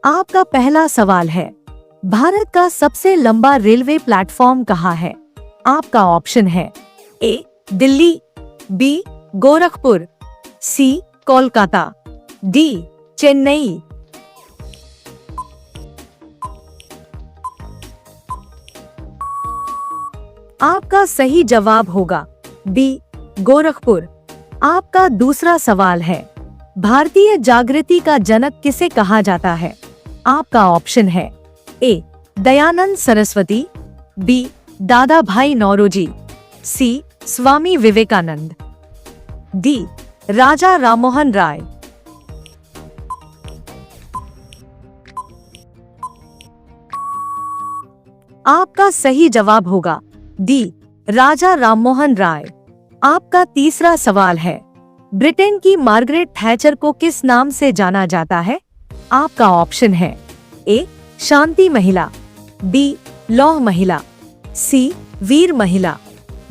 आपका पहला सवाल है, भारत का सबसे लंबा रेलवे प्लेटफॉर्म कहाँ है? आपका ऑप्शन है ए दिल्ली, बी गोरखपुर, सी कोलकाता, डी चेन्नई। आपका सही जवाब होगा बी गोरखपुर। आपका दूसरा सवाल है, भारतीय जागृति का जनक किसे कहा जाता है? आपका ऑप्शन है ए दयानंद सरस्वती, बी दादा भाई नौरोजी, सी स्वामी विवेकानंद, डी राजा राममोहन राय। आपका सही जवाब होगा डी राजा राममोहन राय। आपका तीसरा सवाल है, ब्रिटेन की मार्गरेट थैचर को किस नाम से जाना जाता है? आपका ऑप्शन है ए शांति महिला, बी लौह महिला, सी वीर महिला,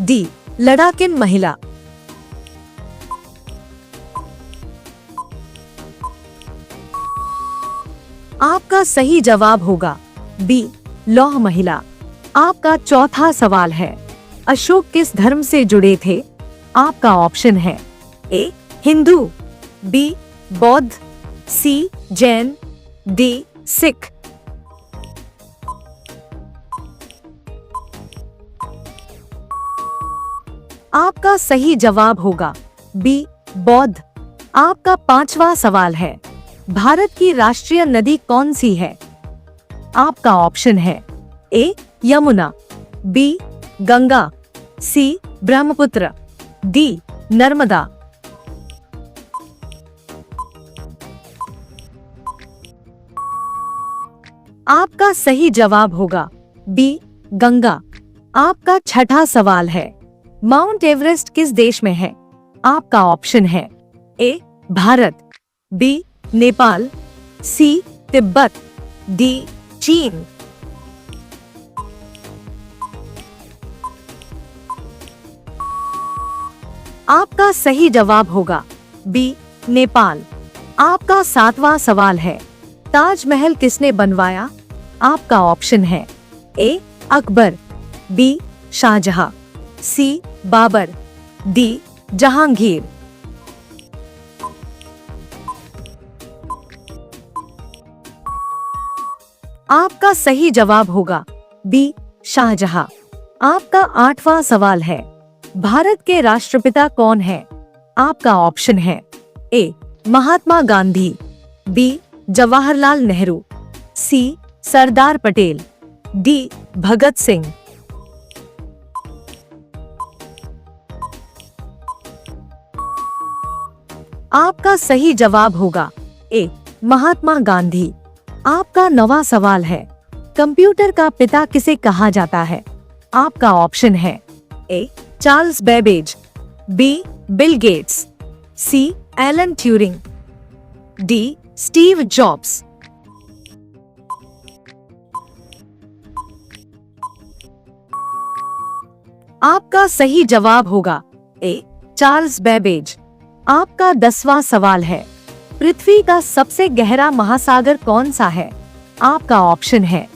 डी लड़ाकिन महिला। आपका सही जवाब होगा बी लौह महिला। आपका चौथा सवाल है, अशोक किस धर्म से जुड़े थे? आपका ऑप्शन है ए हिंदू, बी बौद्ध, सी जैन, डी सिख। आपका सही जवाब होगा बी बौद्ध। आपका पांचवा सवाल है, भारत की राष्ट्रीय नदी कौन सी है? आपका ऑप्शन है ए यमुना, बी गंगा, सी ब्रह्मपुत्र, डी नर्मदा। आपका सही जवाब होगा बी गंगा। आपका छठा सवाल है, माउंट एवरेस्ट किस देश में है? आपका ऑप्शन है ए भारत, बी नेपाल, सी तिब्बत, डी चीन। आपका सही जवाब होगा बी नेपाल। आपका सातवां सवाल है, ताजमहल किसने बनवाया? आपका ऑप्शन है ए अकबर, बी शाहजहां, सी बाबर, डी जहांगीर। आपका सही जवाब होगा बी शाहजहां। आपका आठवां सवाल है, भारत के राष्ट्रपिता कौन है? आपका ऑप्शन है ए महात्मा गांधी, बी जवाहरलाल नेहरू, सी सरदार पटेल, डी भगत सिंह। आपका सही जवाब होगा ए महात्मा गांधी। आपका नवा सवाल है, कंप्यूटर का पिता किसे कहा जाता है? आपका ऑप्शन है A Charles Babbage, B Bill Gates, C Alan Turing, D Steve Jobs. आपका सही जवाब होगा ए चार्ल्स बेबेज। आपका 10वां सवाल है, पृथ्वी का सबसे गहरा महासागर कौन सा है? आपका ऑप्शन है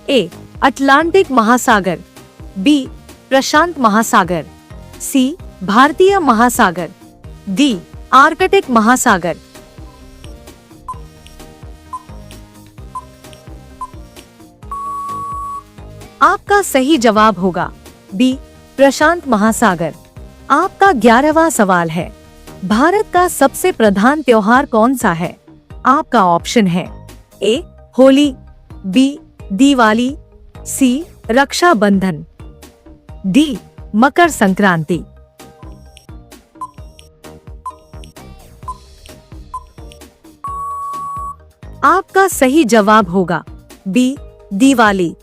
ए अटलांटिक महासागर, बी प्रशांत महासागर, सी भारतीय महासागर, डी आर्कटिक महासागर। आपका सही जवाब होगा बी प्रशांत महासागर। आपका 11वां सवाल है, भारत का सबसे प्रधान त्योहार कौन सा है? आपका ऑप्शन है ए होली, बी दिवाली, सी रक्षाबंधन, डी मकर संक्रांति। आपका सही जवाब होगा बी दिवाली।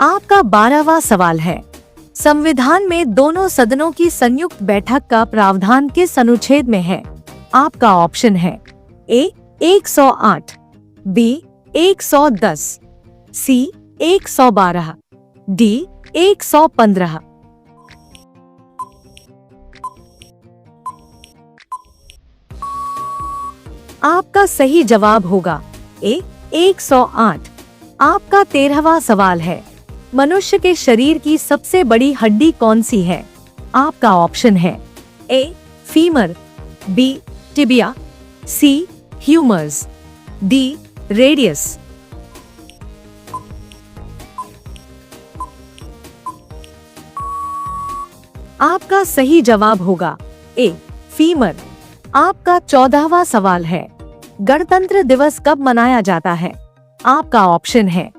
आपका 12वां सवाल है, संविधान में दोनों सदनों की संयुक्त बैठक का प्रावधान किस अनुच्छेद में है? आपका ऑप्शन है ए 108, बी 110, सी 112, डी 115। आपका सही जवाब होगा ए 108। आपका 13वां सवाल है, मनुष्य के शरीर की सबसे बड़ी हड्डी कौन सी है? आपका ऑप्शन है A femur, B tibia, C humerus, D radius. आपका सही जवाब होगा ए फीमर। आपका 14वां सवाल है, गणतंत्र दिवस कब मनाया जाता है? आपका ऑप्शन है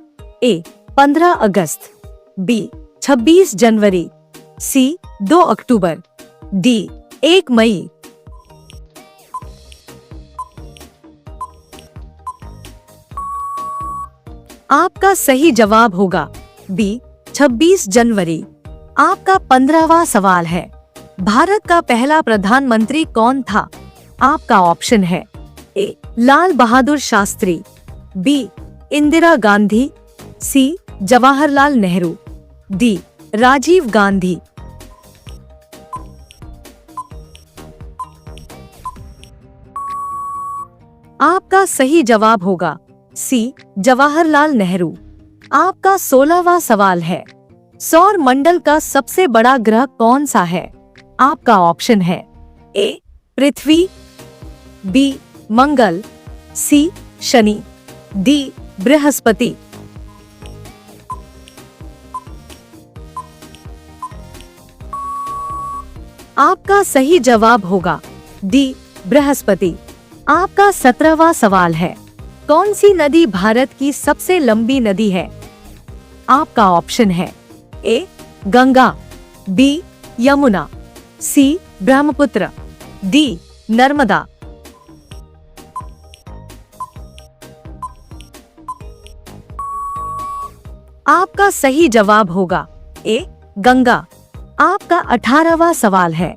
ए 15 अगस्त, बी 26 जनवरी, सी 2 अक्टूबर, डी 1 मई। आपका सही जवाब होगा बी 26 जनवरी। आपका 15वां सवाल है, भारत का पहला प्रधानमंत्री कौन था? आपका ऑप्शन है ए लाल बहादुर शास्त्री, बी इंदिरा गांधी, सी जवाहरलाल नेहरू, डी राजीव गांधी। आपका सही जवाब होगा सी जवाहरलाल नेहरू। आपका 16वां सवाल है, सौर मंडल का सबसे बड़ा ग्रह कौन सा है? आपका ऑप्शन है ए पृथ्वी, बी मंगल, सी शनि, डी बृहस्पति। आपका सही जवाब होगा डी बृहस्पति। आपका 17वां सवाल है, कौन सी नदी भारत की सबसे लंबी नदी है? आपका ऑप्शन है ए गंगा, बी यमुना, सी ब्रह्मपुत्र, डी नर्मदा। आपका सही जवाब होगा ए गंगा। आपका 18वां सवाल है,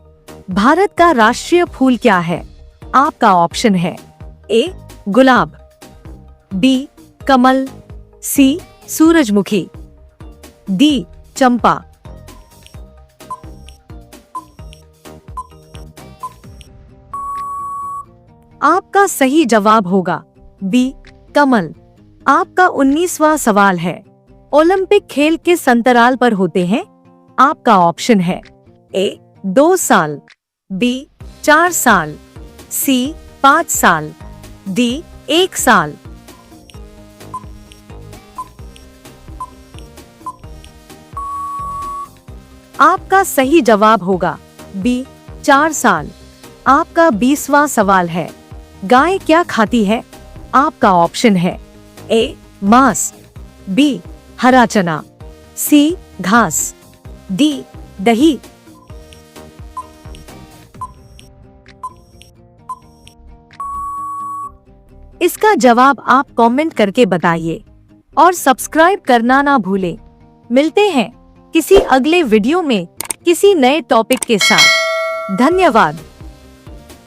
भारत का राष्ट्रीय फूल क्या है? आपका ऑप्शन है ए गुलाब, बी कमल, सी सूरजमुखी, डी चंपा। आपका सही जवाब होगा बी कमल। आपका 19वां सवाल है, ओलंपिक खेल किस अंतराल पर होते हैं? आपका ऑप्शन है ए 2 साल, बी 4 साल, सी 5 साल, डी 1 साल। आपका सही जवाब होगा बी 4 साल। आपका 20वां सवाल है, गाय क्या खाती है? आपका ऑप्शन है ए मांस, बी हरा चना, सी घास, डी दही। इसका जवाब आप कमेंट करके बताइए और सब्सक्राइब करना ना भूलें। मिलते हैं किसी अगले वीडियो में किसी नए टॉपिक के साथ। धन्यवाद।